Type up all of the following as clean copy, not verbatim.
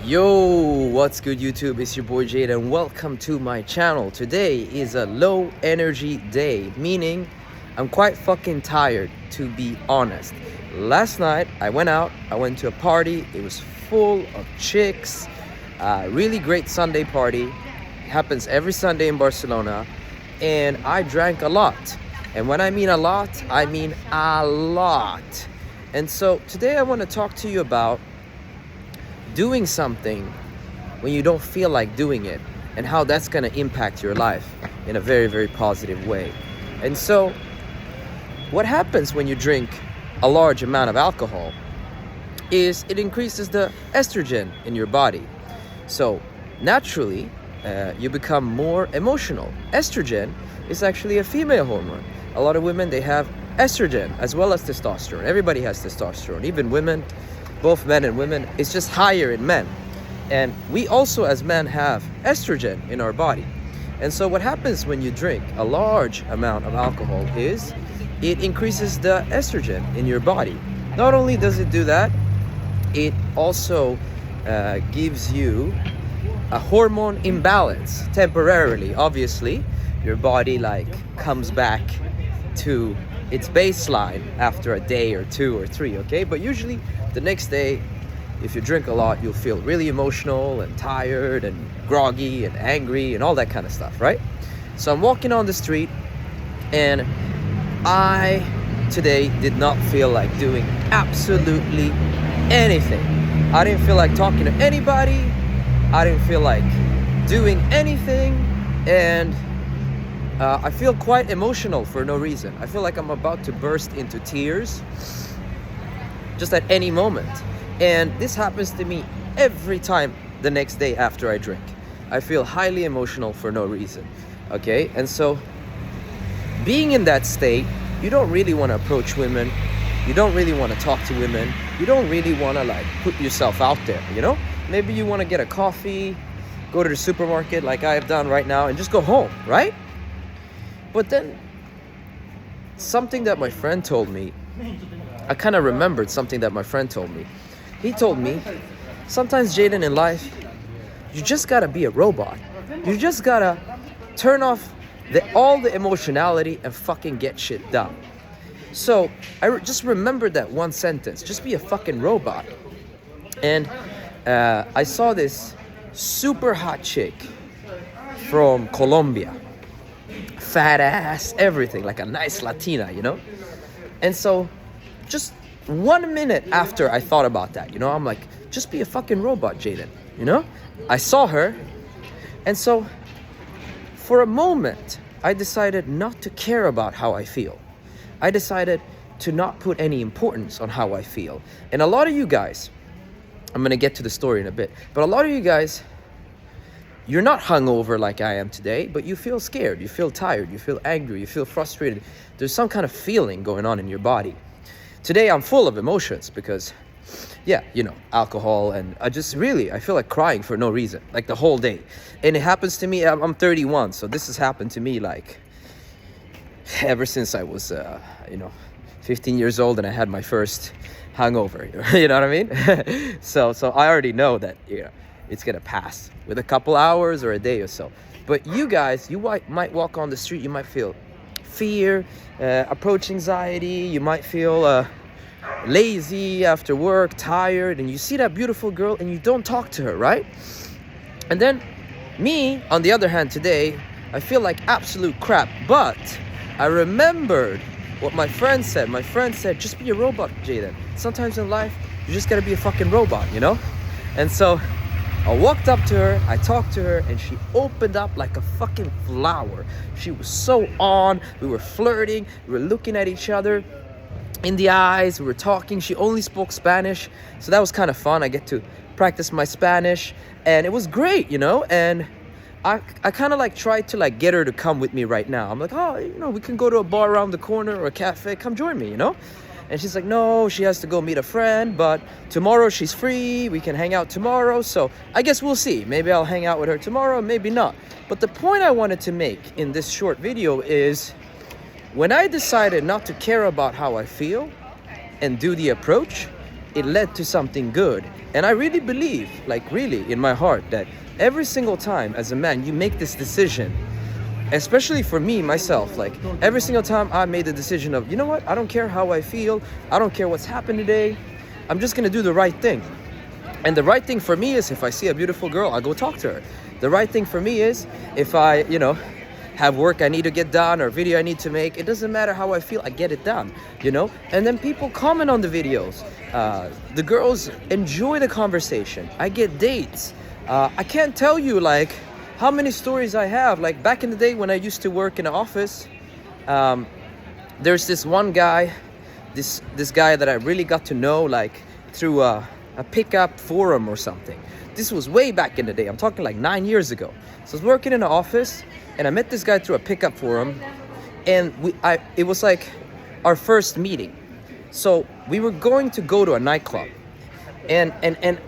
Yo, what's good YouTube? It's your boy Jayden. Welcome to my channel. Today is a low energy day, meaning I'm quite fucking tired, to be honest. Last night I went to a party. It was full of chicks. Really great Sunday party. It happens every Sunday in Barcelona. And I drank a lot. And when I mean a lot, I mean a lot. And so today I want to talk to you about doing something when you don't feel like doing it and how that's going to impact your life in a very, very positive way. And so what happens when you drink a large amount of alcohol is it increases the estrogen in your body. So naturally, you become more emotional. Estrogen is actually a female hormone. A lot of women, they have estrogen as well as testosterone. Everybody has testosterone, even women. Both men and women, it's just higher in men. And we also as men have estrogen in our body. And so what happens when you drink a large amount of alcohol is it increases the estrogen in your body. Not only does it do that, it also gives you a hormone imbalance temporarily. Obviously, your body comes back to its baseline after a day or two or three, okay? But usually the next day, if you drink a lot, you'll feel really emotional and tired and groggy and angry and all that kind of stuff, right? So I'm walking on the street and I today did not feel like doing absolutely anything. I didn't feel like talking to anybody. I didn't feel like doing anything. And I feel quite emotional for no reason. I feel like I'm about to burst into tears just at any moment. And this happens to me every time the next day after I drink. I feel highly emotional for no reason. Okay? And so being in that state, you don't really want to approach women. You don't really want to talk to women. You don't really want to put yourself out there, you know? Maybe you want to get a coffee, go to the supermarket like I have done right now, and just go home, right? But then something that my friend told me, I kind of remembered something that my friend told me. He told me, sometimes Jayden, in life, you just gotta be a robot. You just gotta turn off all the emotionality and fucking get shit done. So I just remembered that one sentence, just be a fucking robot. And I saw this super hot chick from Colombia. Fat ass, everything, like a nice Latina, you know? And so just 1 minute after I thought about that, you know, I'm like, just be a fucking robot, Jayden, you know? I saw her, and so for a moment, I decided not to care about how I feel. I decided to not put any importance on how I feel. And a lot of you guys, I'm gonna get to the story in a bit, but a lot of you guys, you're not hungover like I am today, but you feel scared, you feel tired, you feel angry, you feel frustrated. There's some kind of feeling going on in your body. Today I'm full of emotions because, yeah, you know, alcohol, and I feel like crying for no reason, like the whole day. And it happens to me, I'm 31, so this has happened to me ever since I was, 15 years old and I had my first hangover, you know what I mean? So I already know that, you know, it's gonna pass with a couple hours or a day or so. But you guys, you might walk on the street, you might feel fear, approach anxiety, you might feel lazy after work, tired, and you see that beautiful girl and you don't talk to her, right? And then me, on the other hand, today, I feel like absolute crap, but I remembered what my friend said. My friend said, just be a robot, Jayden. Sometimes in life, you just gotta be a fucking robot, you know? And so I walked up to her, I talked to her, and she opened up like a fucking flower. She was so on, we were flirting, we were looking at each other in the eyes, we were talking. She only spoke Spanish, so that was kind of fun. I get to practice my Spanish, and it was great, you know? And I kind of tried to get her to come with me right now. I'm like, oh, you know, we can go to a bar around the corner or a cafe, come join me, you know? And she's like, no, she has to go meet a friend, but tomorrow she's free, we can hang out tomorrow. So I guess we'll see. Maybe I'll hang out with her tomorrow, maybe not. But the point I wanted to make in this short video is when I decided not to care about how I feel and do the approach, it led to something good. And I really believe, like really in my heart, that every single time as a man you make this decision, especially for me, myself, like every single time I made the decision of, you know what, I don't care how I feel, I don't care what's happened today, I'm just gonna do the right thing. And the right thing for me is if I see a beautiful girl, I go talk to her. The right thing for me is if I, have work I need to get done or video I need to make, it doesn't matter how I feel, I get it done, And then people comment on the videos. The girls enjoy the conversation. I get dates. I can't tell you like how many stories I have. Like back in the day when I used to work in an office, there's this one guy, this guy that I really got to know like through a pickup forum or something. This was way back in the day. I'm talking like 9 years ago. So I was working in an office and I met this guy through a pickup forum, and it was like our first meeting. So we were going to go to a nightclub, and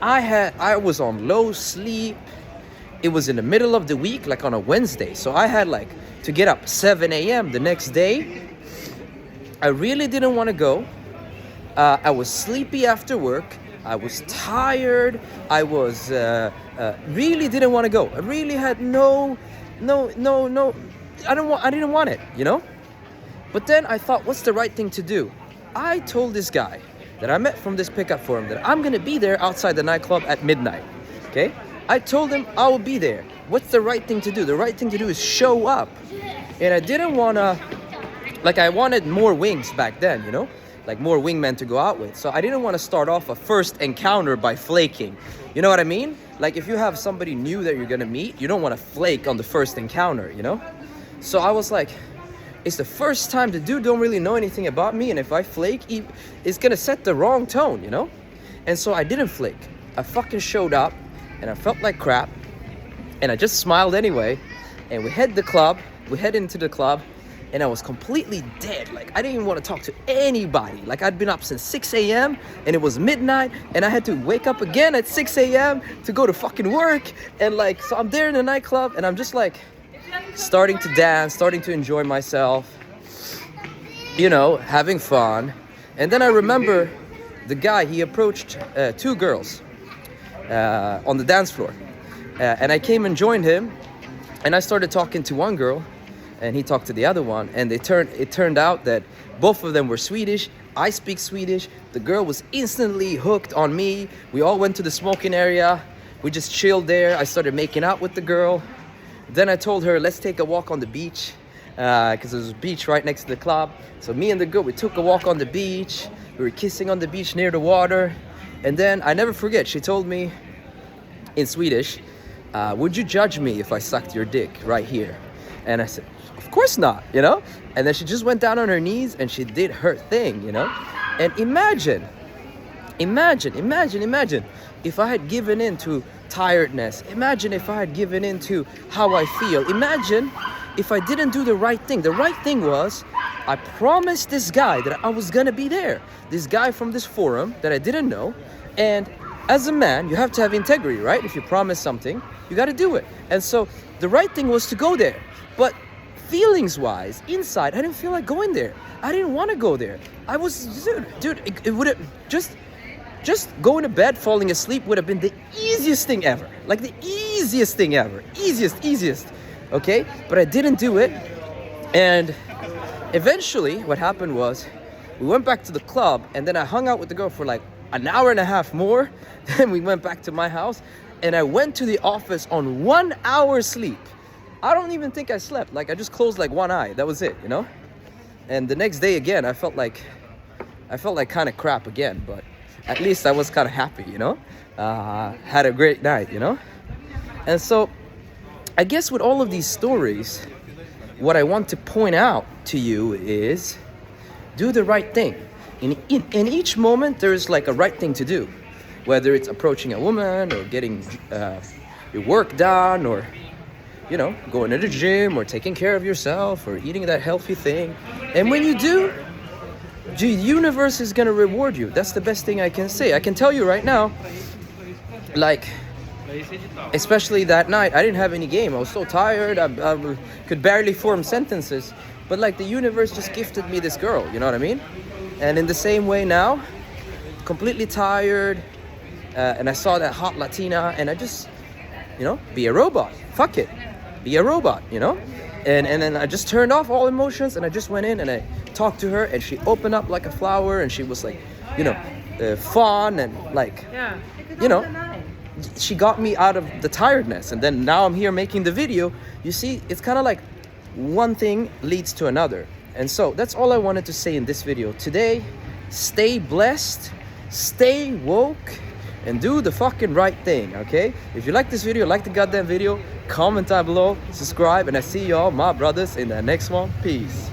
I was on low sleep. It was in the middle of the week, like on a Wednesday. So I had like to get up 7 a.m. the next day. I really didn't want to go. I was sleepy after work. I was tired. I was really didn't want to go. I really had no. I didn't want it, But then I thought, what's the right thing to do? I told this guy that I met from this pickup forum that I'm gonna be there outside the nightclub at midnight. Okay? I told him I will be there. What's the right thing to do? The right thing to do is show up. And I didn't wanna, like I wanted more wings back then, Like more wingmen to go out with. So I didn't want to start off a first encounter by flaking. You know what I mean? Like if you have somebody new that you're gonna meet, you don't want to flake on the first encounter, So I was like, it's the first time the dude don't really know anything about me, and if I flake, it's gonna set the wrong tone, And so I didn't flake. I fucking showed up, and I felt like crap, and I just smiled anyway, and we head into the club, and I was completely dead. Like I didn't even want to talk to anybody. Like I'd been up since 6 a.m. and it was midnight, and I had to wake up again at 6 a.m. to go to fucking work. And like, so I'm there in the nightclub, and I'm just like starting to dance, starting to enjoy myself, having fun. And then I remember the guy, he approached two girls on the dance floor. And I came and joined him, and I started talking to one girl, and he talked to the other one, and it turned out that both of them were Swedish. I speak Swedish. The girl was instantly hooked on me. We all went to the smoking area. We just chilled there. I started making out with the girl. Then I told her, let's take a walk on the beach, because there's a beach right next to the club. So me and the girl, we took a walk on the beach. We were kissing on the beach near the water. And then I never forget, she told me in Swedish, would you judge me if I sucked your dick right here? And I said, of course not, And then she just went down on her knees and she did her thing, And imagine if I had given in to tiredness. Imagine if I had given in to how I feel. Imagine if I didn't do the right thing. The right thing was, I promised this guy that I was gonna be there. This guy from this forum that I didn't know. And as a man, you have to have integrity, right? If you promise something, you gotta do it. And so the right thing was to go there. But feelings-wise, inside, I didn't feel like going there. I didn't want to go there. I was, dude, it would have just going to bed, falling asleep would have been the easiest thing ever. Like the easiest thing ever. Easiest. Okay? But I didn't do it. And eventually, what happened was, we went back to the club, and then I hung out with the girl for like an hour and a half more. Then we went back to my house, and I went to the office on 1 hour sleep. I don't even think I slept. Like I just closed like one eye. That was it, And the next day again, I felt like kind of crap again, but at least I was kind of happy, Had a great night, And so I guess with all of these stories, what I want to point out to you is do the right thing. In each moment, there's like a right thing to do, whether it's approaching a woman or getting your work done, or going to the gym, or taking care of yourself, or eating that healthy thing. And when you do, the universe is gonna reward you. That's the best thing I can say. I can tell you right now, like, especially that night, I didn't have any game. I was so tired, I could barely form sentences. But like the universe just gifted me this girl, you know what I mean? And in the same way now, completely tired, and I saw that hot Latina, and I just, be a robot. Fuck it, be a robot, And then I just turned off all emotions, and I just went in and I talked to her, and she opened up like a flower, and she was like, fun, and like, she got me out of the tiredness. And then now I'm here making the video. You see, it's kind of like one thing leads to another. And so that's all I wanted to say in this video today. Stay blessed, stay woke, and do the fucking right thing, okay? If you like this video, like the goddamn video, comment down below, subscribe, and I see y'all, my brothers, in the next one. Peace.